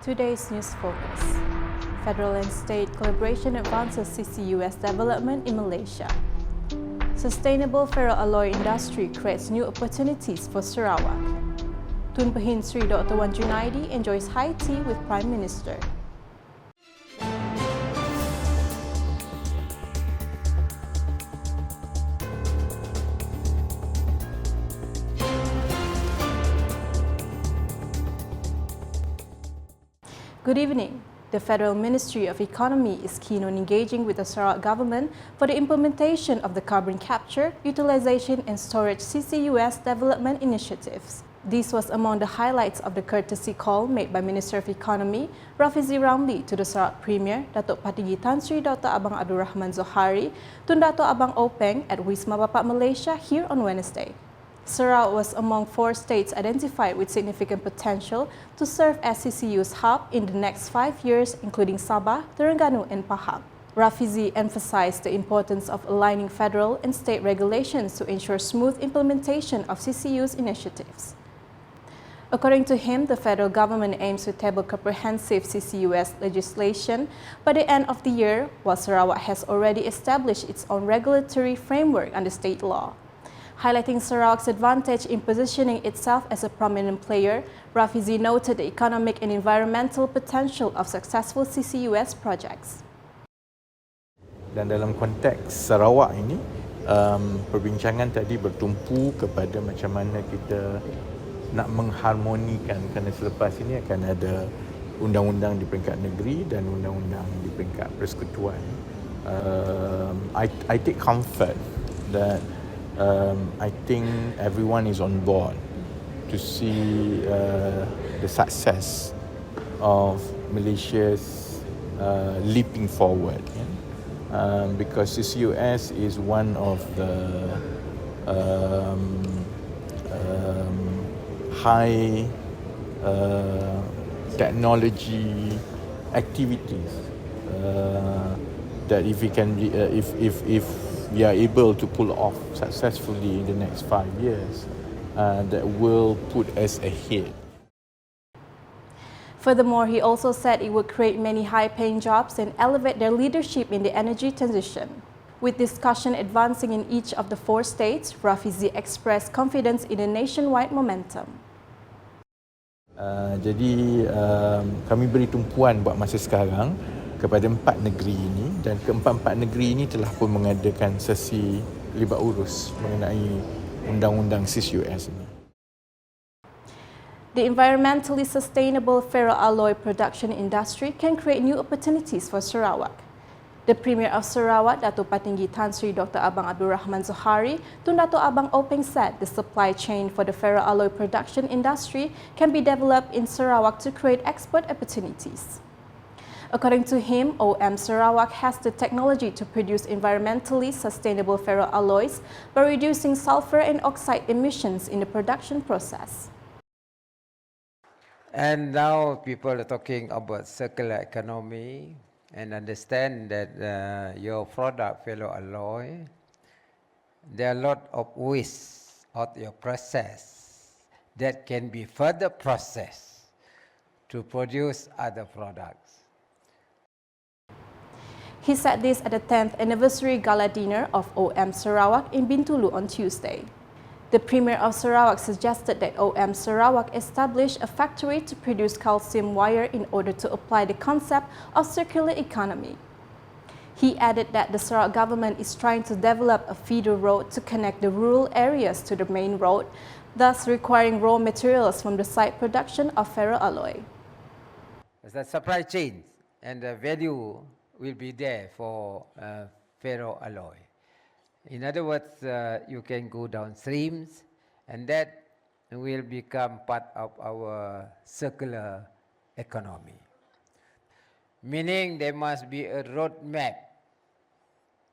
Today's news focus. Federal and state collaboration advances CCUS development in Malaysia. Sustainable ferroalloy industry creates new opportunities for Sarawak. Tun Pehin Sri Dr. Wan Junaidi enjoys high tea with Prime Minister. Good evening. The Federal Ministry of Economy is keen on engaging with the Sarawak government for the implementation of the carbon capture, utilization and storage CCUS development initiatives. This was among the highlights of the courtesy call made by Minister of Economy Rafizi Ramli to the Sarawak Premier Datuk Patinggi Tan Sri Dr. Abang Abdul Rahman Zohari Tun Dato' Abang Openg at Wisma Bapak Malaysia here on Wednesday. Sarawak was among 4 states identified with significant potential to serve as CCUS hub in the next 5 years, including Sabah, Terengganu and Pahang. Rafizi emphasized the importance of aligning federal and state regulations to ensure smooth implementation of CCUS initiatives. According to him, the federal government aims to table comprehensive CCUS legislation by the end of the year, while Sarawak has already established its own regulatory framework under state law. Highlighting Sarawak's advantage in positioning itself as a prominent player, Rafizi noted the economic and environmental potential of successful CCUS projects. Dan dalam konteks Sarawak ini, perbincangan tadi bertumpu kepada macam mana kita nak mengharmonikan, kerana selepas ini akan ada undang-undang di peringkat negeri dan undang-undang di peringkat persekutuan. I take comfort that I think everyone is on board to see the success of Malaysia's leaping forward, because CCUS is one of the high technology activities that if we can be, if we are able to pull off successfully in the next 5 years, that will put us ahead. Furthermore, he also said it would create many high-paying jobs and elevate their leadership in the energy transition. With discussion advancing in each of the 4 states, Rafizi expressed confidence in the nationwide momentum. Jadi kami beri tumpuan buat masa sekarang kepada 4 negeri ini, dan keempat-empat negeri ini telah pun mengadakan sesi libat urus mengenai undang-undang CCUS ini. The environmentally sustainable ferroalloy production industry can create new opportunities for Sarawak. The Premier of Sarawak, Datuk Patinggi Tan Sri Dr. Abang Abdul Rahman Zohari Tun Dato' Abang Openg said the supply chain for the ferroalloy production industry can be developed in Sarawak to create export opportunities. According to him, OM Sarawak has the technology to produce environmentally sustainable ferroalloys by reducing sulfur and oxide emissions in the production process. And now people are talking about circular economy and understand that your product ferroalloy, there are a lot of waste of your process that can be further processed to produce other products. He said this at the 10th anniversary gala dinner of OM Sarawak in Bintulu on Tuesday. The Premier of Sarawak suggested that OM Sarawak establish a factory to produce calcium wire in order to apply the concept of circular economy. He added that the Sarawak government is trying to develop a feeder road to connect the rural areas to the main road, thus requiring raw materials from the site production of ferroalloy. The supply chain and the value will be there for ferroalloy. In other words, you can go downstreams, and that will become part of our circular economy. Meaning there must be a roadmap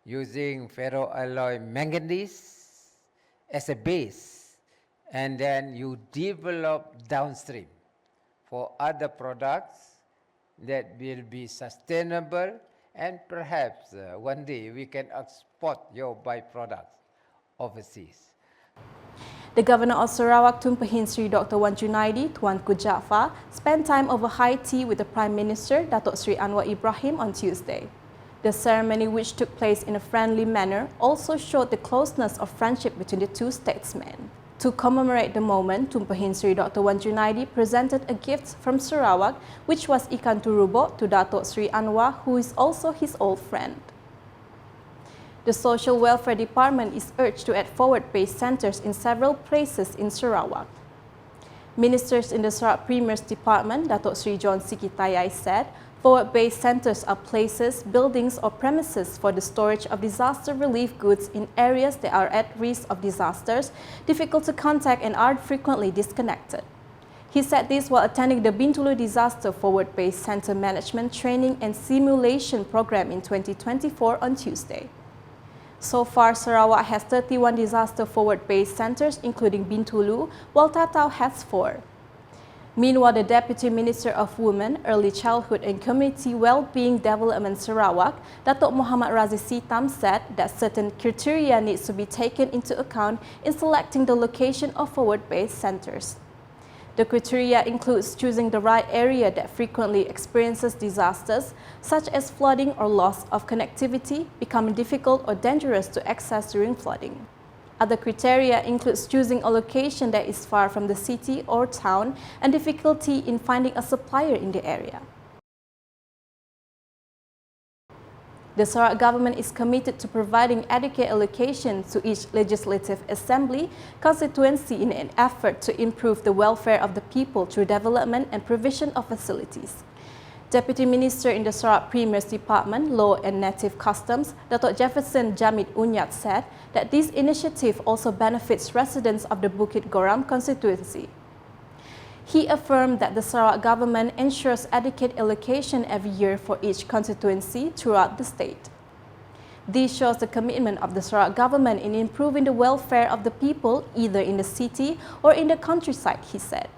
using ferroalloy manganese as a base, and then you develop downstream for other products that will be sustainable, and perhaps one day we can export your byproducts overseas. The Governor of Sarawak, Tun Pehin Sri Dr. Wan Junaidi, Tuanku Jaafar, spent time over high tea with the Prime Minister, Datuk Sri Anwar Ibrahim, on Tuesday. The ceremony, which took place in a friendly manner, also showed the closeness of friendship between the two statesmen. To commemorate the moment, Tun Pehin Sri Dr. Wan Junaidi presented a gift from Sarawak, which was ikan turubok, to Datuk Sri Anwar, who is also his old friend. The Social Welfare Department is urged to add forward-based centres in several places in Sarawak. Ministers in the Sarawak Premier's Department, Datuk Sri John Sikitayai, said forward-based centres are places, buildings or premises for the storage of disaster relief goods in areas that are at risk of disasters, difficult to contact and are frequently disconnected. He said this while attending the Bintulu Disaster Forward-Based Centre Management Training and Simulation Program in 2024 on Tuesday. So far, Sarawak has 31 disaster forward-based centres, including Bintulu, while Tatau has 4. Meanwhile, the Deputy Minister of Women, Early Childhood and Community Wellbeing Development Sarawak, Datuk Muhammad Razi Sitam, said that certain criteria needs to be taken into account in selecting the location of forward-based centres. The criteria includes choosing the right area that frequently experiences disasters, such as flooding or loss of connectivity, becoming difficult or dangerous to access during flooding. Other criteria includes choosing a location that is far from the city or town and difficulty in finding a supplier in the area. The Sarawak government is committed to providing adequate allocation to each legislative assembly constituency in an effort to improve the welfare of the people through development and provision of facilities. Deputy Minister in the Sarawak Premier's Department, Law and Native Customs, Datuk Jefferson Jamid Unyat, said that this initiative also benefits residents of the Bukit Goram constituency. He affirmed that the Sarawak government ensures adequate allocation every year for each constituency throughout the state. This shows the commitment of the Sarawak government in improving the welfare of the people either in the city or in the countryside, he said.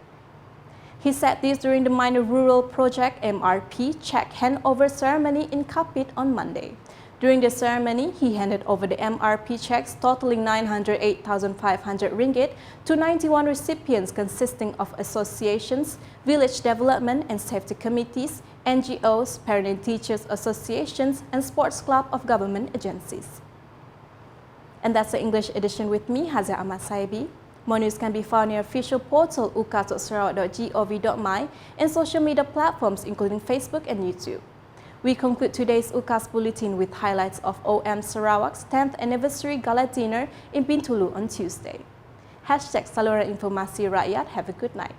He said this during the Minor Rural Project MRP check handover ceremony in Kapit on Monday. During the ceremony, he handed over the MRP checks totaling 908,500 ringgit to 91 recipients consisting of associations, village development and safety committees, NGOs, parent and teachers associations, and sports club of government agencies. And that's the English edition with me, Haziyah Ahmad Saibi. More news can be found in our official portal ukas.sarawak.gov.my and social media platforms including Facebook and YouTube. We conclude today's UKAS Bulletin with highlights of OM Sarawak's 10th anniversary gala dinner in Bintulu on Tuesday. #Saluran Informasi Rakyat. Have a good night.